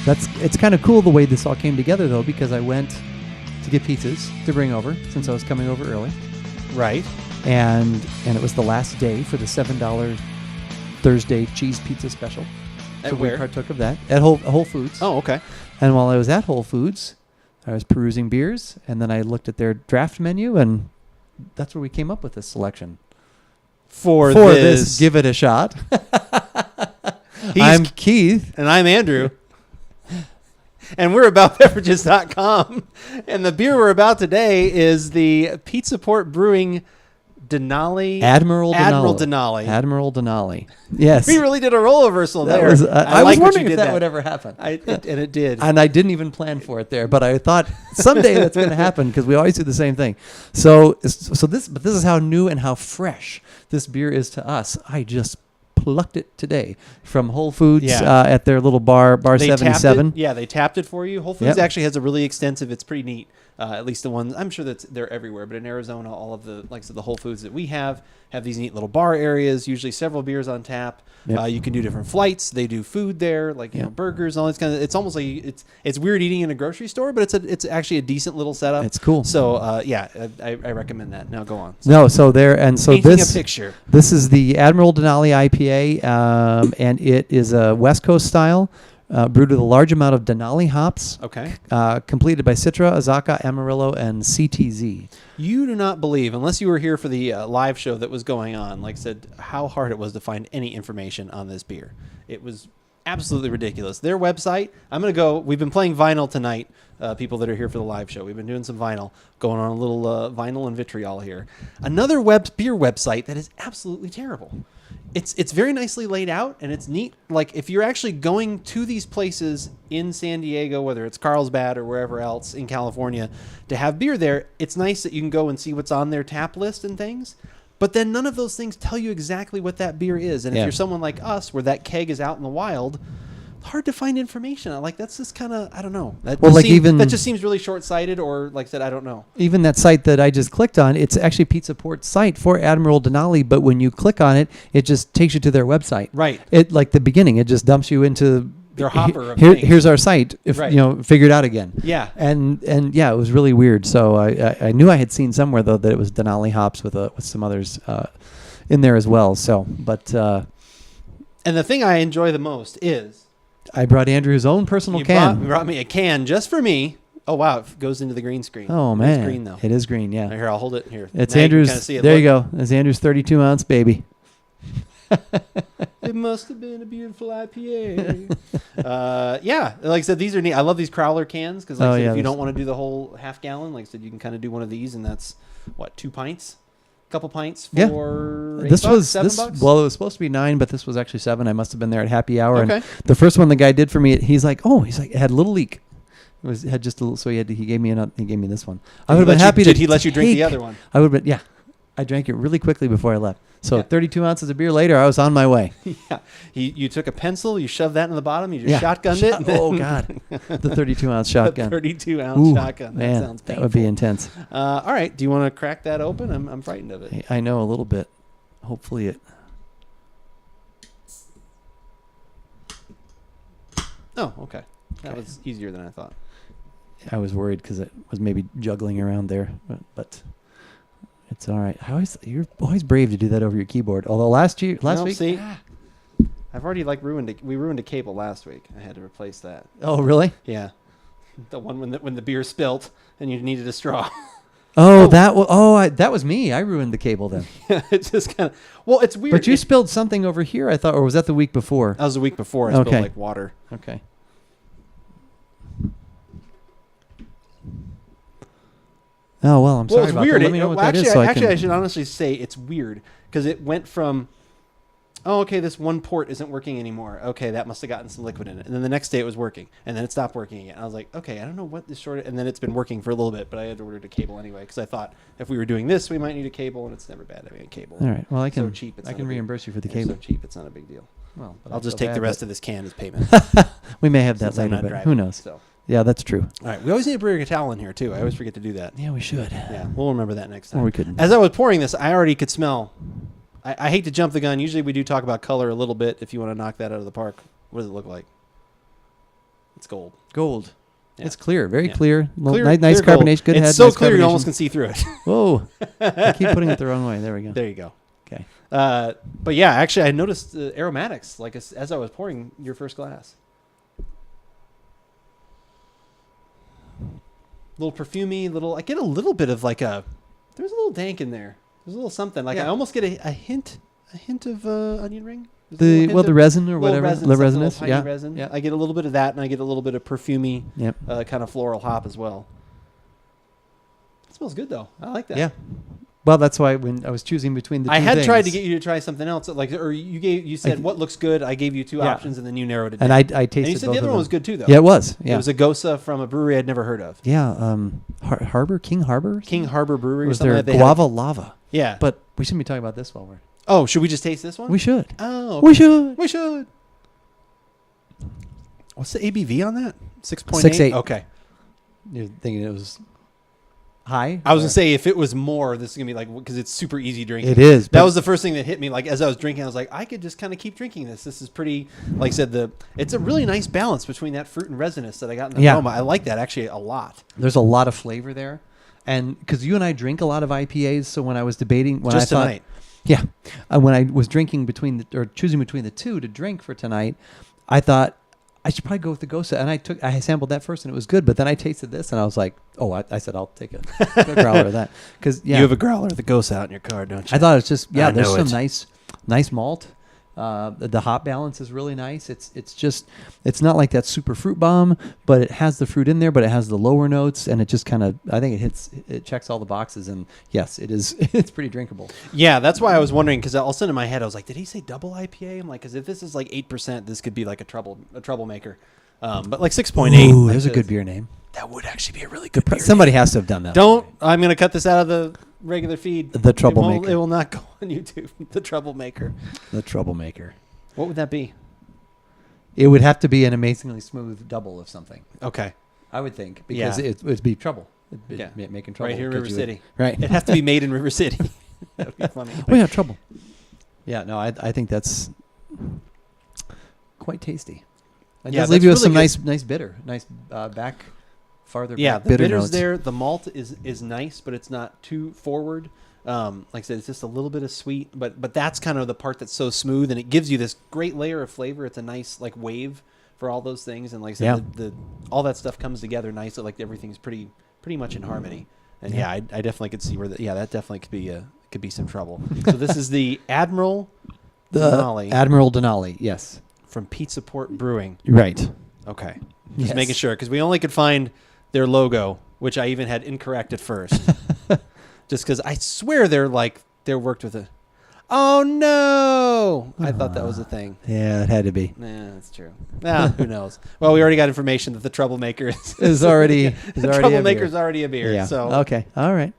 it's kind of cool the way this all came together, though, because I went to get pizzas to bring over since I was coming over early. Right. And it was the last day for the $7 Thursday cheese pizza special. At so where? we partook of that at Whole Foods. Oh, okay. And while I was at Whole Foods, I was perusing beers, and then I looked at their draft menu, and that's where we came up with this selection. For this, give it a shot. I'm Keith. And I'm Andrew. And we're AboutBeverages.com. And the beer we're about today is the Pizza Port Brewing Denali. Admiral Denali. Yes. We really did a role reversal there. I was wondering if that would ever happen. And it did. And I didn't even plan for it there, but I thought someday that's going to happen because we always do the same thing. But this is how new and how fresh this beer is to us. I just plucked it today from Whole Foods at their little bar 77. They tapped it for you. Whole Foods actually has a really extensive, it's pretty neat. At least the ones, I'm sure that they're everywhere, but in Arizona, all of the, like I said, the Whole Foods that we have these neat little bar areas, usually several beers on tap. Yep. You can do different flights. They do food there, like you know, burgers, all this kind of. It's almost like it's weird eating in a grocery store, but it's actually a decent little setup. It's cool. So I recommend that. Now go on. Painting a picture. This is the Admiral Denali IPA, and it is a West Coast style. Brewed with a large amount of Denali hops. Okay. Completed by Citra, Azacca, Amarillo, and CTZ. You do not believe, unless you were here for the live show that was going on, like I said, how hard it was to find any information on this beer. It was absolutely ridiculous. Their website, we've been playing vinyl tonight, people that are here for the live show. We've been doing some vinyl, going on a little vinyl and vitriol here. Another beer website that is absolutely terrible. It's very nicely laid out, and it's neat. Like, if you're actually going to these places in San Diego, whether it's Carlsbad or wherever else in California, to have beer there, it's nice that you can go and see what's on their tap list and things. But then none of those things tell you exactly what that beer is. And if you're someone like us, where that keg is out in the wild, hard to find information. Like, that's just kind of, I don't know. That just seems really short-sighted, or like I said, I don't know. Even that site that I just clicked on, it's actually Pizza Port's site for Admiral Denali, but when you click on it, it just takes you to their website. Right. It, like the beginning, it just dumps you into their hopper of things. Here's our site, figure it out again. Yeah. And it was really weird. So I knew I had seen somewhere, though, that it was Denali hops with some others in there as well. So, but and the thing I enjoy the most is I brought Andrew his own personal can. You brought me a can just for me. Oh, wow. It goes into the green screen. Oh, man. It's green, though. It is green, yeah. Here, I'll hold it here. It's Andrew's. There you go. It's Andrew's 32-ounce baby. It must have been a beautiful IPA. Like I said, these are neat. I love these Crowler cans because, if you don't want to do the whole half gallon, like I said, you can kind of do one of these, and that's, 2 pints? Couple pints for $8, $7? Well, it was supposed to be 9, but this was actually 7. I must have been there at happy hour. Okay. And the first one the guy did for me, he's like, it had a little leak. It had just a little, so he gave me this one. I would have been happy to. Did he let you drink the other one? I would have been, yeah. I drank it really quickly before I left. So 32 ounces of beer later, I was on my way. Yeah. You took a pencil, you shoved that in the bottom, you just shotgunned it. Oh, God. The 32-ounce shotgun. The 32-ounce shotgun. That sounds painful. That would be intense. All right. Do you want to crack that open? I'm frightened of it. I know a little bit. Hopefully it. Oh, okay. That was easier than I thought. I was worried because it was maybe juggling around there, but it's all right. You're always brave to do that over your keyboard. Although last week, see, I've already ruined it. We ruined a cable last week. I had to replace that. Oh, really? Yeah, the one when the beer spilt and you needed a straw. That was me. I ruined the cable then. Yeah, it's just kind of it's weird. But you spilled something over here, I thought, or was that the week before? That was the week before. I spilled water. Okay. Oh, well, I'm sorry about weird. that. Let me know what that is. I should honestly say it's weird because it went from, this one port isn't working anymore. Okay, that must have gotten some liquid in it. And then the next day it was working, and then it stopped working again. I was like, okay, I don't know what this short. And then it's been working for a little bit, but I had to order a cable anyway because I thought if we were doing this, we might need a cable, and it's never bad having a cable. All right. Well, I can reimburse you for the cable. It's so cheap, it's not a big deal. Well, I'll just take the rest of this can as payment. We may have that later, but who knows? So. Yeah, that's true. All right. We always need a brewing towel in here, too. I always forget to do that. Yeah, we should. Yeah, we'll remember that next time. Or we couldn't. As I was pouring this, I already could smell. I hate to jump the gun. Usually we do talk about color a little bit if you want to knock that out of the park. What does it look like? It's gold. Gold. Yeah. It's clear, very Yeah. clear. Clear, Nice clear gold. carbonation, good it's head. so nice clear you carbonation. almost can see through it. Whoa. I keep putting it the wrong way. There we go. There you go. Okay. But yeah, actually, I noticed aromatics like as I was pouring your first glass. Little perfumey, I get a little bit of there's a little dank in there. There's a little something. I almost get a hint of onion ring. The resin or little whatever. resin, The some resinous. little tiny resin. Yeah. I get a little bit of that, and I get a little bit of perfumey, Yep. kind of floral hop as well. It smells good though. I like that. Yeah. Well, that's why when I was choosing between the two I had things, tried to get you to try something else, or you said what looks good. I gave you two Yeah. options, and then you narrowed it and down. I tasted And you said both the other of one them. was good too, though. Yeah, it was. Yeah. It was a Gosa from a brewery I'd never heard of. Yeah. Harbor, King Harbor. King Harbor Brewery. Was or something there like that. They guava lava? Yeah. But we shouldn't be talking about this while we're. Oh, should we just taste this one? We should. Oh, We should. We should. What's the ABV on that? 6.8? 6.8. Okay. You're thinking it was high? I was going to say, if it was more, this is going to be because it's super easy drinking. It is. That was the first thing that hit me. As I was drinking, I was like, I could just kind of keep drinking this. This is pretty, like I said, it's a really nice balance between that fruit and resinous that I got in the aroma. I like that actually a lot. There's a lot of flavor there. And because you and I drink a lot of IPAs, so when I was debating, when Just I thought, tonight. yeah, when I was drinking choosing between the two to drink for tonight, I thought I should probably go with the Gosa. And I sampled that first and it was good, but then I tasted this and I was like, oh, I said, I'll take a growler of that. Because You have a growler of the Gosa out in your car, don't you? I thought it's just, I there's know some it. nice malt. The hop balance is really nice. It's not like that super fruit bomb, but it has the fruit in there, but it has the lower notes, and it just kind of, I think it checks all the boxes, and yes, it is. It's pretty drinkable. Yeah, that's why I was wondering, because all of a sudden in my head I was like, did he say double IPA? I'm like, because if this is like 8%, this could be like a troublemaker. But like 6.8. Ooh, there's a good beer name. That would actually be a really good beer. Somebody has to have done that. I'm going to cut this out of the regular feed. The troublemaker. It will not go on YouTube. The troublemaker. The troublemaker. What would that be? It would have to be an amazingly smooth double of something. Okay. I would think, because Yeah. it would be trouble. It'd Yeah. be making trouble. Right here in River City. Right. It'd have to be made in River City. That would be funny. Oh yeah, trouble. Yeah, no, I think that's quite tasty. It Yeah, does leave you with that's some really nice bitter, back farther. Yeah, back the bitter bitter's notes. there. The malt is nice, but it's not too forward. Like I said, it's just a little bit of sweet, but that's kind of the part that's so smooth, and it gives you this great layer of flavor. It's a nice like wave for all those things, and like I said, the all that stuff comes together nicely. Like everything's pretty much in harmony. And I definitely could see where that definitely could be some trouble. So this is the Admiral Denali Admiral Denali, yes. from Pizza Port Brewing. Right. Okay. Yes. Just making sure, because we only could find their logo, which I even had incorrect at first. Just because I swear they're worked with a... Oh, no! I thought that was a thing. Yeah, it had to be. Nah, that's true. Who knows? Well, we already got information that the troublemaker Is already the troublemaker's already a beer. Yeah. So Okay. All right.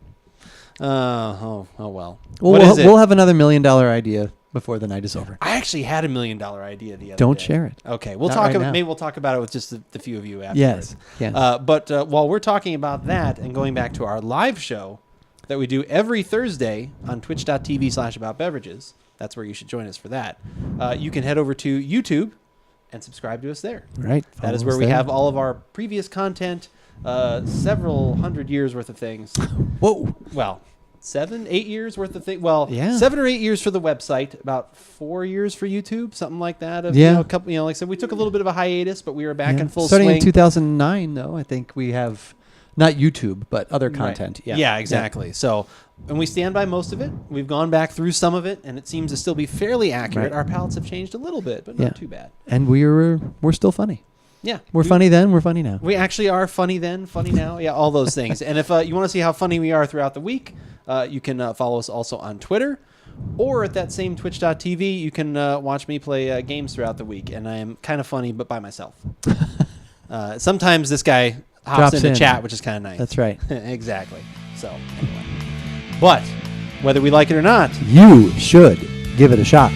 oh well. Well, What is it? we'll have another $1 million idea before the night is over. I actually had $1 million idea the other Don't day. share it. Okay, we'll Not talk right about now. maybe we'll talk about it with just the few of you afterwards. Yes. Yes. But while we're talking about that and going back to our live show that we do every Thursday on twitch.tv/AboutBeverages, that's where you should join us for that. You can head over to YouTube and subscribe to us there. Right. That is Follow where us we there. have all of our previous content, several hundred years worth of things. Whoa. Well, 7, 8 years worth of things. Well, Yeah. 7 or 8 years for the website, about 4 years for YouTube, something like that. Yeah. A couple. Like I said, we took a little bit of a hiatus, but we were back Yeah. in full Starting swing. in 2009, though, I think we have not YouTube, but other content. Right. Yeah. Exactly. So, and we stand by most of it. We've gone back through some of it, and it seems to still be fairly accurate. Right. Our palates have changed a little bit, but Yeah. not too bad. And we're still funny. Yeah. We're funny then. We're funny now. We actually are funny then, funny now. Yeah, all those things. And if you want to see how funny we are throughout the week, you can follow us also on Twitter. Or at that same twitch.tv, you can watch me play games throughout the week. And I am kind of funny, but by myself. Sometimes this guy hops Drops into in. chat, which is kind of nice. That's right. Exactly. So, anyway. But whether we like it or not, You should give it a shot.